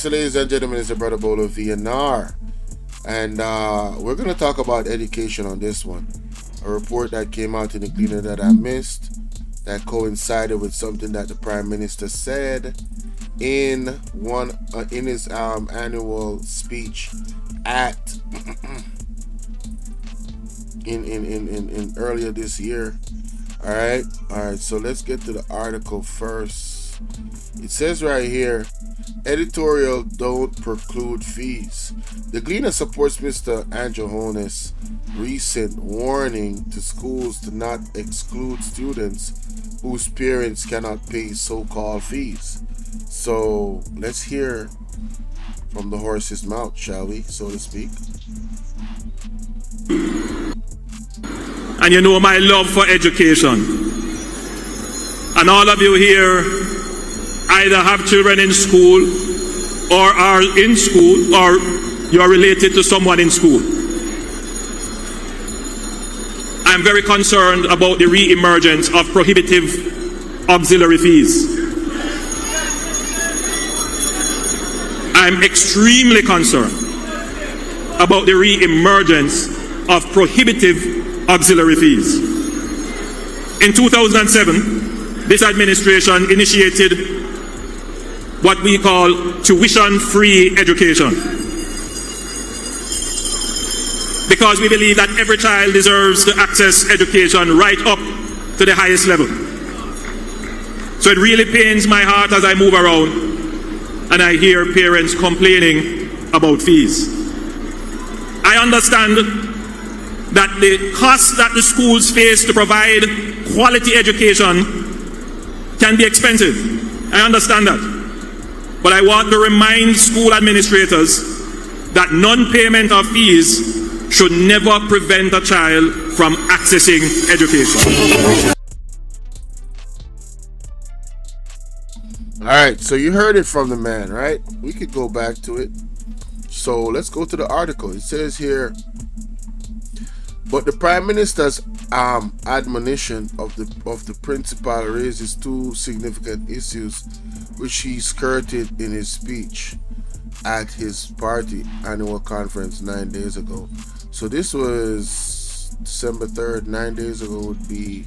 so ladies and gentlemen, it's your brother Bolo V&R. And we're going to talk about education on this one. A report that came out in the Gleaner that I missed, that coincided with something that the Prime Minister said in his annual speech at in earlier this year. All right, so let's get to the article first. It says right here, editorial don't preclude fees. The Gleaner supports Mr. Andrew Honus' recent warning to schools to not exclude students whose parents cannot pay so-called fees. So let's hear from the horse's mouth, shall we, so to speak. And you know my love for education. And all of you here either have children in school or are in school or you're related to someone in school. I'm very concerned about the re-emergence of prohibitive auxiliary fees. I'm extremely concerned about the re-emergence of prohibitive auxiliary fees. In 2007, this administration initiated what we call tuition-free education, because we believe that every child deserves to access education right up to the highest level. So it really pains my heart as I move around and I hear parents complaining about fees. I understand that the costs that the schools face to provide quality education can be expensive. I understand that. But I want to remind school administrators that non-payment of fees should never prevent a child from accessing education. All right, so you heard it from the man, right? We could go back to it. So let's go to the article. It says here, but the Prime Minister's admonition of the principal raises two significant issues which he skirted in his speech at his party annual conference 9 days ago. So this was December 3rd. 9 days ago would be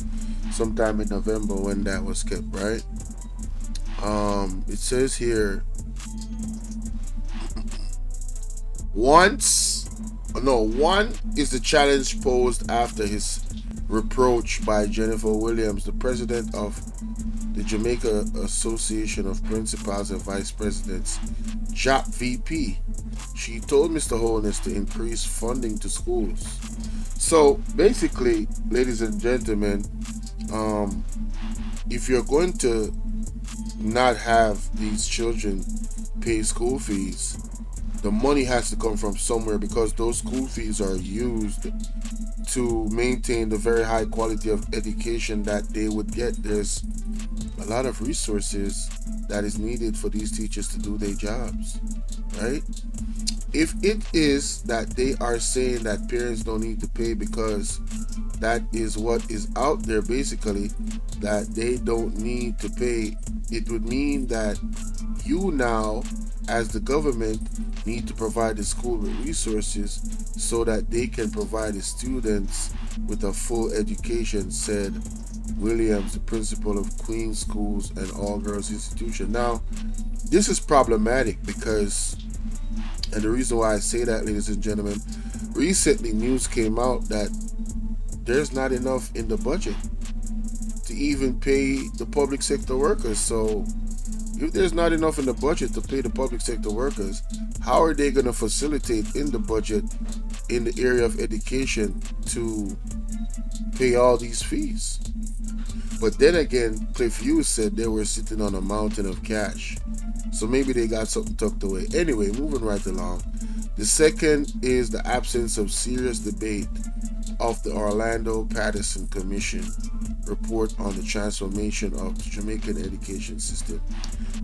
sometime in November when that was kept, right? It says here, one is the challenge posed after his reproach by Jennifer Williams, the president of the Jamaica Association of Principals and Vice Presidents, JAP VP. She told Mr. Honus to increase funding to schools. So basically, ladies and gentlemen, if you're going to not have these children pay school fees, the money has to come from somewhere, because those school fees are used to maintain the very high quality of education that they would get. There's a lot of resources that is needed for these teachers to do their jobs, right? If it is that they are saying that parents don't need to pay because that is what is out there, basically, that they don't need to pay, it would mean that you now, as the government, need to provide the school with resources so that they can provide the students with a full education, said Williams, the principal of Queen's Schools and All Girls Institution. Now, this is problematic because, and the reason why I say that, ladies and gentlemen, recently news came out that there's not enough in the budget to even pay the public sector workers. So if there's not enough in the budget to pay the public sector workers, how are they going to facilitate in the budget in the area of education to pay all these fees? But then again, Cliff Hughes said they were sitting on a mountain of cash. So maybe they got something tucked away. Anyway, moving right along. The second is the absence of serious debate of the Orlando Patterson Commission report on the transformation of the Jamaican education system.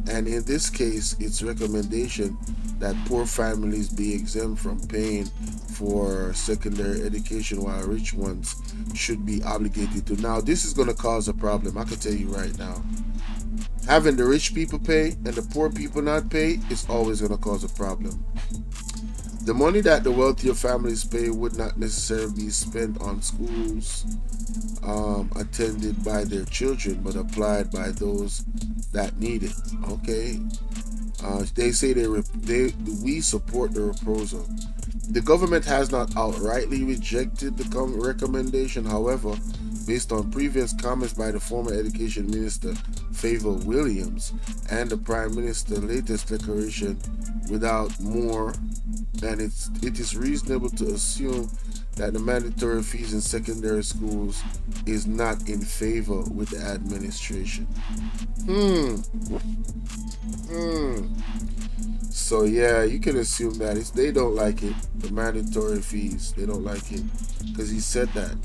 And in this case, its recommendation that poor families be exempt from paying for secondary education while rich ones should be obligated to. Now, this is going to cause a problem. I can tell you right now. Having the rich people pay and the poor people not pay is always going to cause a problem. The money that the wealthier families pay would not necessarily be spent on schools attended by their children, but applied by those that need it. Okay, they say we support the proposal. The government has not outrightly rejected the recommendation. However, based on previous comments by the former Education Minister Favor Williams and the Prime Minister's latest declaration, without more, and it is reasonable to assume that the mandatory fees in secondary schools is not in favor with the administration. So yeah, you can assume that they don't like it. The mandatory fees, they don't like it because he said that.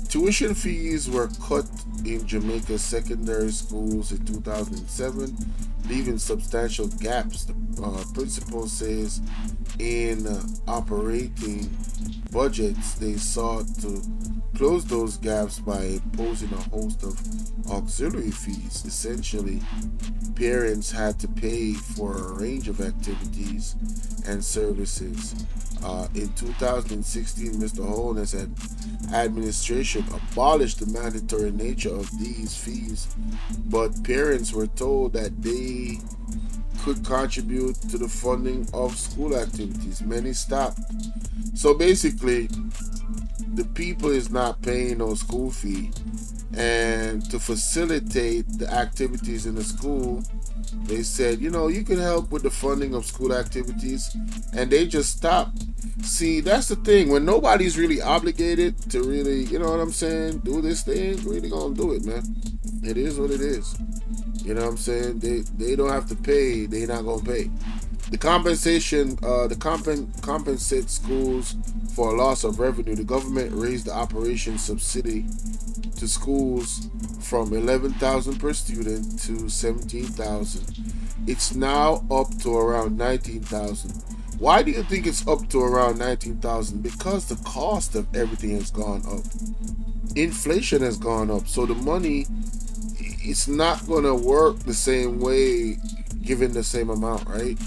Tuition fees were cut in Jamaica's secondary schools in 2007, leaving substantial gaps. The principal says in operating budgets, they sought to close those gaps by imposing a host of auxiliary fees. Essentially, parents had to pay for a range of activities and services. In 2016, Mr. Holness had administration abolished the mandatory nature of these fees, but parents were told that they could contribute to the funding of school activities. Many stopped. So basically, the people is not paying no school fee, and to facilitate the activities in the school, they said, you can help with the funding of school activities, and they just stopped. See, that's the thing. When nobody's really obligated to really, you know what I'm saying, do this, they ain't really gonna do it, man. It is what it is. You know what I'm saying? They don't have to pay. They not gonna pay. The compensation, compensate schools for a loss of revenue. The government raised the operation subsidy to schools from $11,000 per student to $17,000. It's now up to around $19,000. Why do you think it's up to around $19,000? Because the cost of everything has gone up. Inflation has gone up, so the money, it's not gonna work the same way given the same amount, right?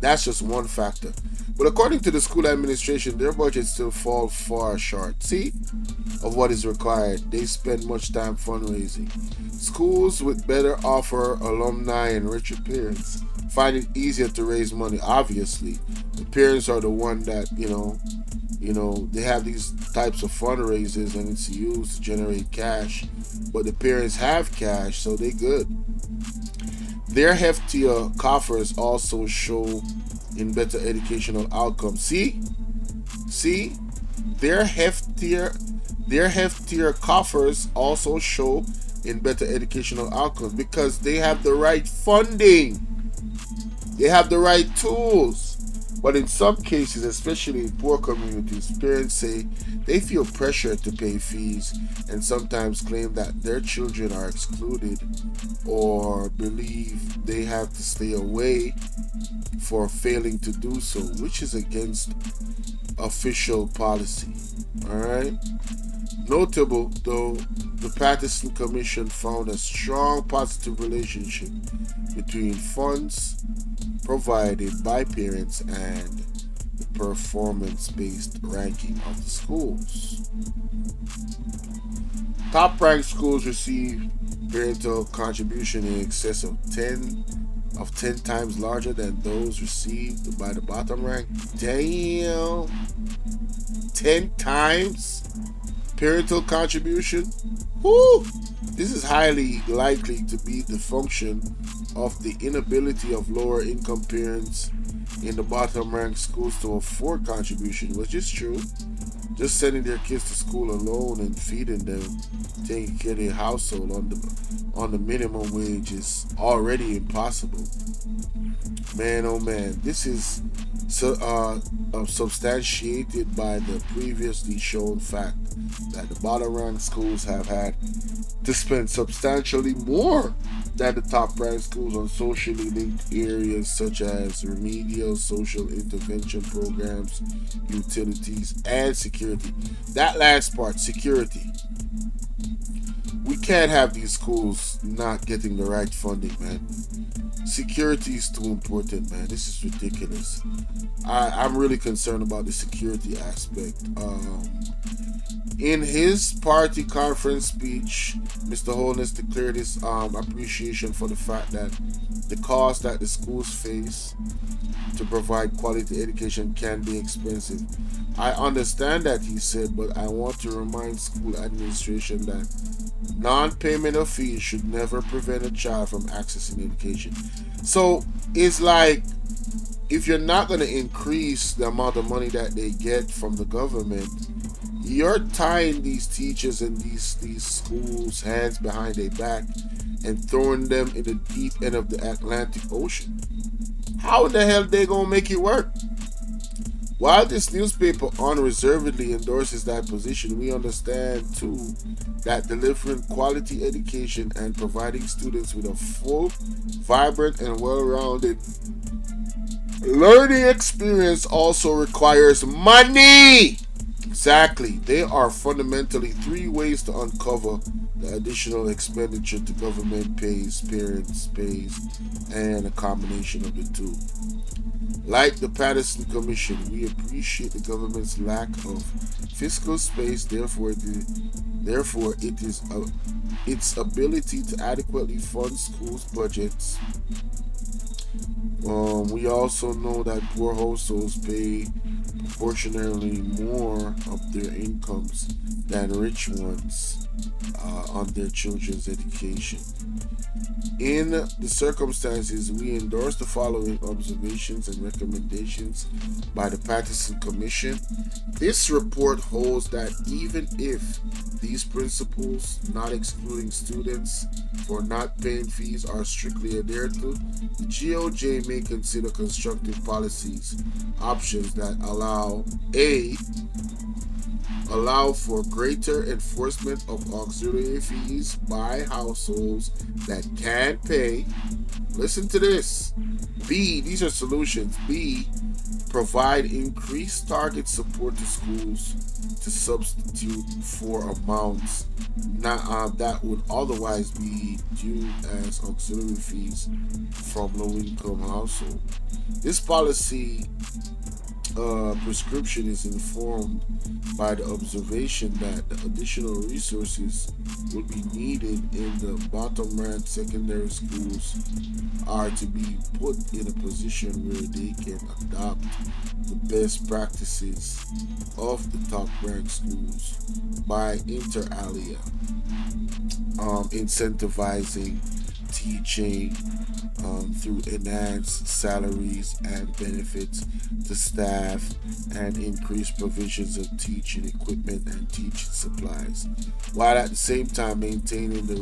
That's just one factor. But according to the school administration, their budgets still fall far short, of what is required. They spend much time fundraising. Schools with better offer alumni and richer parents find it easier to raise money. Obviously, the parents are the one that, they have these types of fundraisers and it's used to generate cash. But the parents have cash, so they good. Their heftier coffers also show in better educational outcomes. See? Their heftier coffers also show in better educational outcomes because they have the right funding. They have the right tools. But in some cases, especially in poor communities, parents say they feel pressure to pay fees and sometimes claim that their children are excluded or believe they have to stay away for failing to do so, which is against official policy. Alright? Notable, though, the Patterson Commission found a strong positive relationship between funds provided by parents and the performance-based ranking of the schools. Top-ranked schools receive parental contribution in excess of 10 times larger than those received by the bottom rank. Damn, 10 times parental contribution. Woo! This is highly likely to be the function of the inability of lower income parents in the bottom ranked schools to afford contribution, which is true. Just sending their kids to school alone and feeding them, taking care of their household on the minimum wage is already impossible. Man, oh man, this is substantiated by the previously shown fact that the bottom ranked schools have had to spend substantially more than the top ranked schools on socially linked areas such as remedial social intervention programs, utilities, and security. That last part, security. we can't have these schools not getting the right funding, man. Security is too important, man. This is ridiculous. I'm really concerned about the security aspect. In his party conference speech, Mr. Holness declared his appreciation for the fact that the cost that the schools face to provide quality education can be expensive. I understand that, he said, but I want to remind school administration that non-payment of fees should never prevent a child from accessing education. So it's like, if you're not going to increase the amount of money that they get from the government, you're tying these teachers and these schools' hands behind their back and throwing them in the deep end of the Atlantic Ocean. How the hell they gonna make it work? While this newspaper unreservedly endorses that position, we understand too that delivering quality education and providing students with a full, vibrant, and well-rounded learning experience also requires money. Exactly. There are fundamentally three ways to uncover the additional expenditure the government pays, parents pays, and a combination of the two. Like the Patterson Commission, we appreciate the government's lack of fiscal space. Therefore, it is its ability to adequately fund schools' budgets. We also know that poor households pay proportionally more of their incomes than rich ones on their children's education. In the circumstances, we endorse the following observations and recommendations by the Patterson Commission. This report holds that even if these principles, not excluding students for not paying fees, are strictly adhered to, the GOJ may consider constructive policies options that allow for greater enforcement of auxiliary fees by households that can pay. Listen to this. B, these are solutions. B, provide increased target support to schools to substitute for amounts that would otherwise be due as auxiliary fees from low-income households. This policy prescription is informed by the observation that the additional resources will be needed in the bottom-ranked secondary schools are to be put in a position where they can adopt the best practices of the top-ranked schools by inter alia, incentivizing teaching through enhanced salaries and benefits to staff and increased provisions of teaching equipment and teaching supplies, while at the same time maintaining the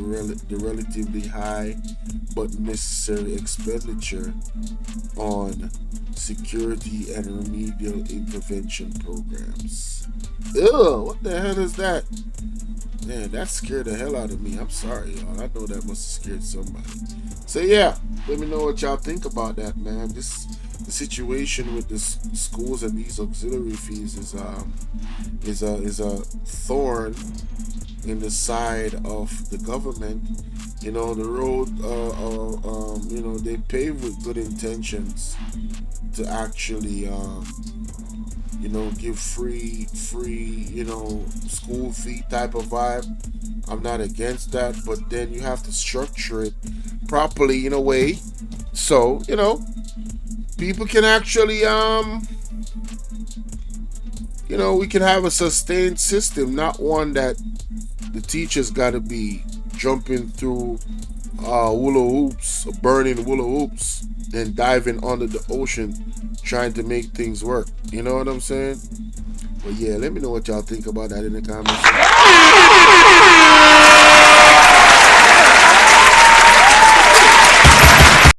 relatively high but necessary expenditure on security and remedial intervention programs. Ugh, what the hell is that? Man, that scared the hell out of me. I'm sorry, y'all. I know that must have scared somebody. So yeah, let me know what y'all think about that, man. The situation with the schools and these auxiliary fees is a thorn in the side of the government. You know, the road, they pave with good intentions to actually, give free, school fee type of vibe. I'm not against that, but then you have to structure it properly in a way so, people can actually, we can have a sustained system, not one that the teachers got to be jumping through hula hoops, burning hula hoops, and diving under the ocean trying to make things work. You know what I'm saying? But yeah, let me know what y'all think about that in the comments.